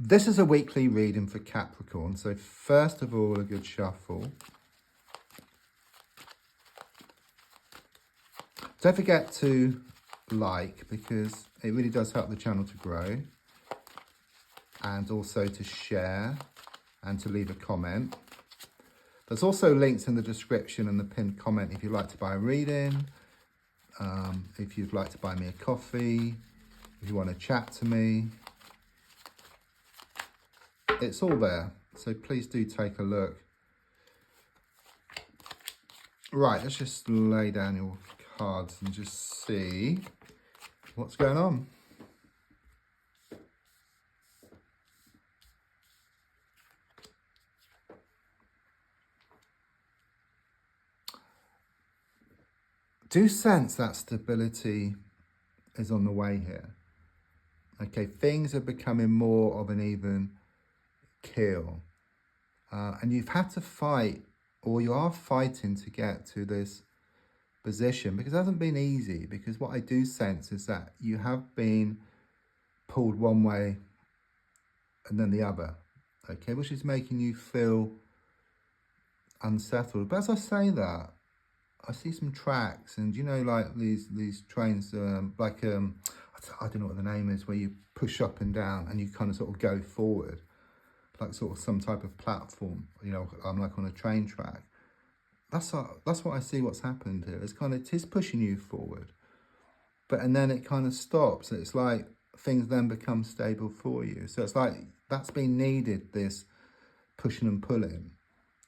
This is a weekly reading for Capricorn. So first of all, a good shuffle. Don't forget to like, because it really does help the channel to grow. And also to share and to leave a comment. There's also links in the description and the pinned comment if you'd like to buy a reading, if you'd like to buy me a coffee, if you want to chat to me. It's all there, so please do take a look. Right, let's just lay down your cards and just see what's going on. Do sense that stability is on the way here. Okay, things are becoming more of an even keel. And you've had to fight, or you are fighting to get to this position, because it hasn't been easy. Because what I do sense is that you have been pulled one way and then the other, okay, which is making you feel unsettled. But as I say that, I see some tracks, and you know, like these trains, I don't know what the name is, where you push up and down and you kind of sort of go forward, like sort of some type of platform. You know, I'm like on a train track. That's what I see. What's happened here? It is pushing you forward, and then it kind of stops. It's like things then become stable for you. So it's like that's been needed, this pushing and pulling,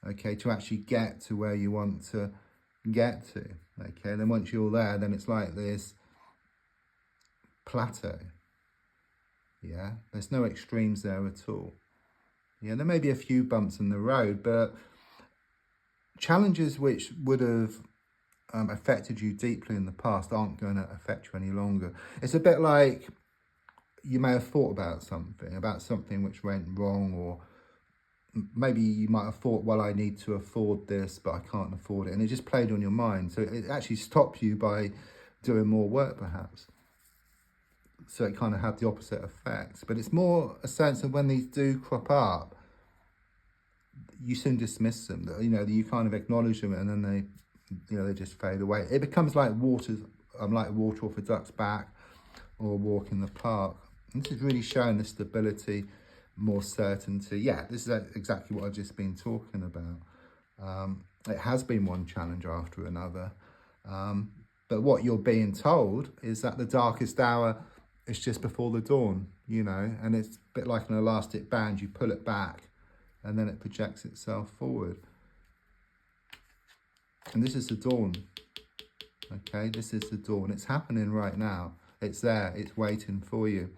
okay, to actually get to where you want to get to, okay. And then once you're there, then it's like this plateau. Yeah, there's no extremes there at all. Yeah, there may be a few bumps in the road, but challenges which would have affected you deeply in the past aren't going to affect you any longer. It's a bit like you may have thought about something which went wrong, or maybe you might have thought, well, I need to afford this, but I can't afford it. And it just played on your mind. So it actually stopped you by doing more work, perhaps. So it kind of had the opposite effect. But it's more a sense of when these do crop up, you soon dismiss them. You know, you kind of acknowledge them, and then they just fade away. It becomes like water off a duck's back, or a walk in the park. And this is really showing the stability, more certainty. Yeah, this is exactly what I've just been talking about. It has been one challenge after another. But what you're being told is that the darkest hour is just before the dawn, you know, and it's a bit like an elastic band. You pull it back and then it projects itself forward. And this is the dawn, okay? This is the dawn. It's happening right now. It's there. It's waiting for you.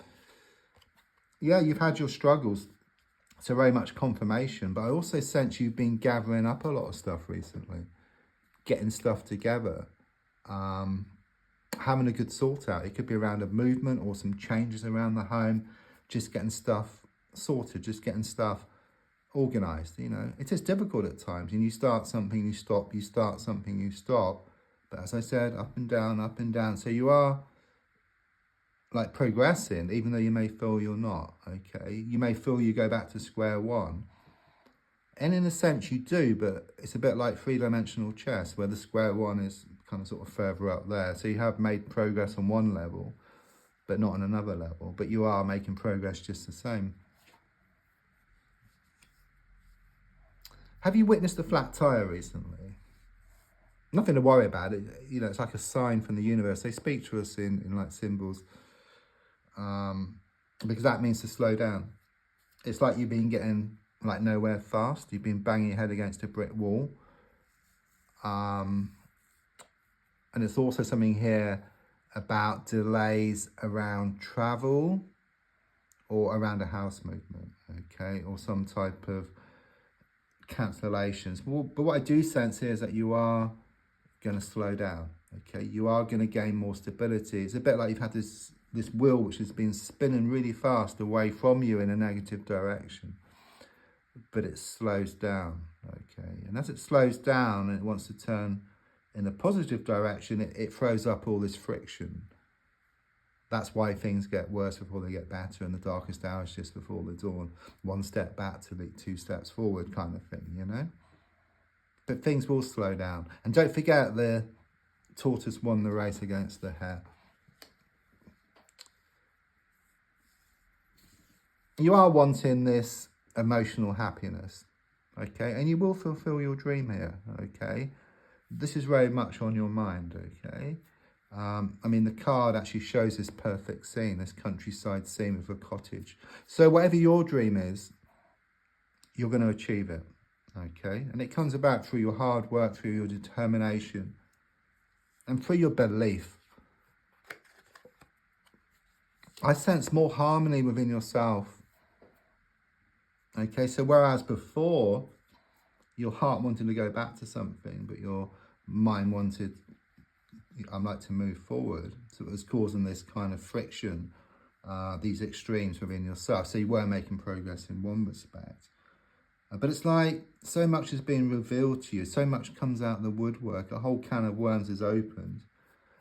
Yeah, you've had your struggles. So very much confirmation. But I also sense you've been gathering up a lot of stuff recently. Getting stuff together. Having a good sort out. It could be around a movement or some changes around the home. Just getting stuff sorted. Just getting stuff organised, you know. It is difficult at times. And you start something, you stop. You start something, you stop. But as I said, up and down, up and down. So you are like progressing, even though you may feel you're not, okay? You may feel you go back to square one. And in a sense you do, but it's a bit like three-dimensional chess, where the square one is kind of sort of further up there. So you have made progress on one level, but not on another level. But you are making progress just the same. Have you witnessed a flat tire recently? Nothing to worry about. It, you know, it's like a sign from the universe. They speak to us in like symbols. Because that means to slow down. It's like you've been getting like nowhere fast. You've been banging your head against a brick wall. And it's also something here about delays around travel or around a house movement, okay, or some type of cancellations. But what I do sense here is that you are going to slow down, okay? You are going to gain more stability. It's a bit like you've had this wheel which has been spinning really fast away from you in a negative direction, but it slows down, okay? And as it slows down and it wants to turn in a positive direction, it throws up all this friction. That's why things get worse before they get better, and the darkest hour is just before the dawn. One step back to lead 2 steps forward kind of thing, you know? But things will slow down. And don't forget, the tortoise won the race against the hare. You are wanting this emotional happiness, okay? And you will fulfill your dream here, okay? This is very much on your mind, okay? I mean, the card actually shows this perfect scene, this countryside scene with a cottage. So whatever your dream is, you're going to achieve it, okay? And it comes about through your hard work, through your determination, and through your belief. I sense more harmony within yourself, okay? So whereas before, your heart wanted to go back to something, but your mind wanted, I'd like to move forward. So it was causing this kind of friction, these extremes within yourself. So you were making progress in one respect. But it's like so much is being revealed to you. So much comes out of the woodwork. A whole can of worms is opened.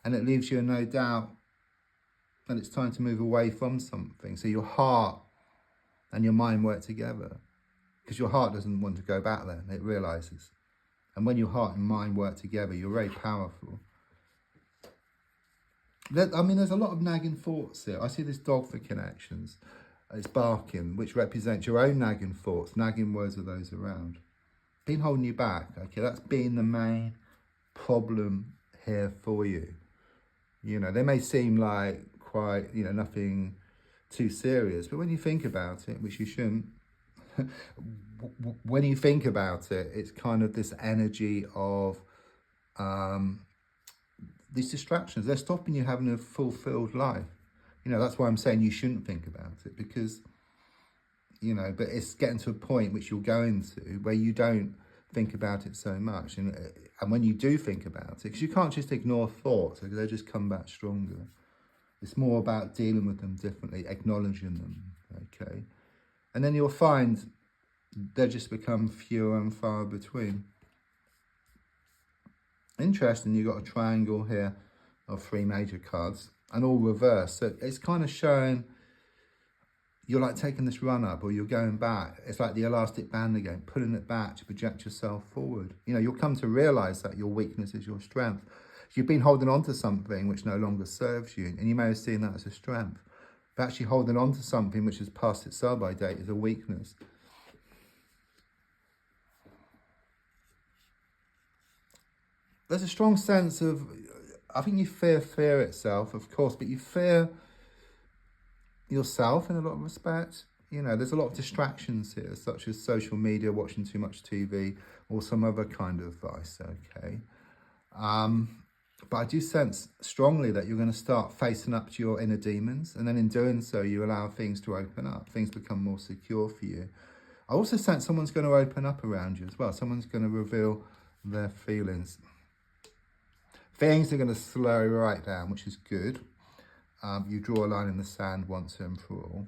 And it leaves you in no doubt that it's time to move away from something. So your heart and your mind work together. Because your heart doesn't want to go back there. It realises. And when your heart and mind work together, you're very powerful. I mean, there's a lot of nagging thoughts here. I see this dog for connections. It's barking, which represents your own nagging thoughts, nagging words of those around. Been holding you back, okay? That's been the main problem here for you. You know, they may seem like quite, you know, nothing too serious, but when you think about it, which you shouldn't, when you think about it, it's kind of this energy of these distractions. They're stopping you having a fulfilled life. You know, that's why I'm saying you shouldn't think about it, because, you know, but it's getting to a point which you'll go into where you don't think about it so much. And when you do think about it, because you can't just ignore thoughts, because they just come back stronger. It's more about dealing with them differently, acknowledging them, okay? And then you'll find they just become fewer and far between. Interesting, you've got a triangle here of 3 major cards and all reversed. So it's kind of showing you're like taking this run up, or you're going back. It's like the elastic band again, pulling it back to project yourself forward. You know, you'll come to realize that your weakness is your strength. You've been holding on to something which no longer serves you, and you may have seen that as a strength. But actually holding on to something which has passed its sell-by date is a weakness. There's a strong sense of, I think you fear itself, of course, but you fear yourself in a lot of respects. You know, there's a lot of distractions here, such as social media, watching too much TV, or some other kind of vice, okay? But I do sense strongly that you're going to start facing up to your inner demons, and then in doing so, you allow things to open up. Things become more secure for you. I also sense someone's going to open up around you as well. Someone's going to reveal their feelings. Things are going to slow right down, which is good. You draw a line in the sand once and for all,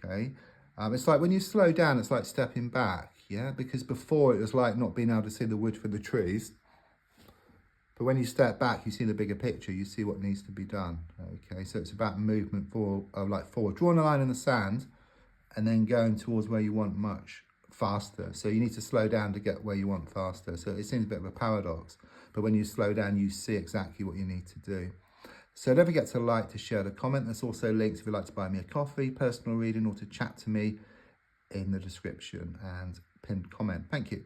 okay? It's like when you slow down, it's like stepping back, yeah? Because before it was like not being able to see the wood for the trees. But when you step back, you see the bigger picture. You see what needs to be done, okay? So it's about movement forward, drawing a line in the sand and then going towards where you want much faster. So you need to slow down to get where you want faster. So it seems a bit of a paradox. But when you slow down, you see exactly what you need to do. So don't forget to like, to share, to comment. There's also links if you'd like to buy me a coffee, personal reading, or to chat to me in the description and pinned comment. Thank you.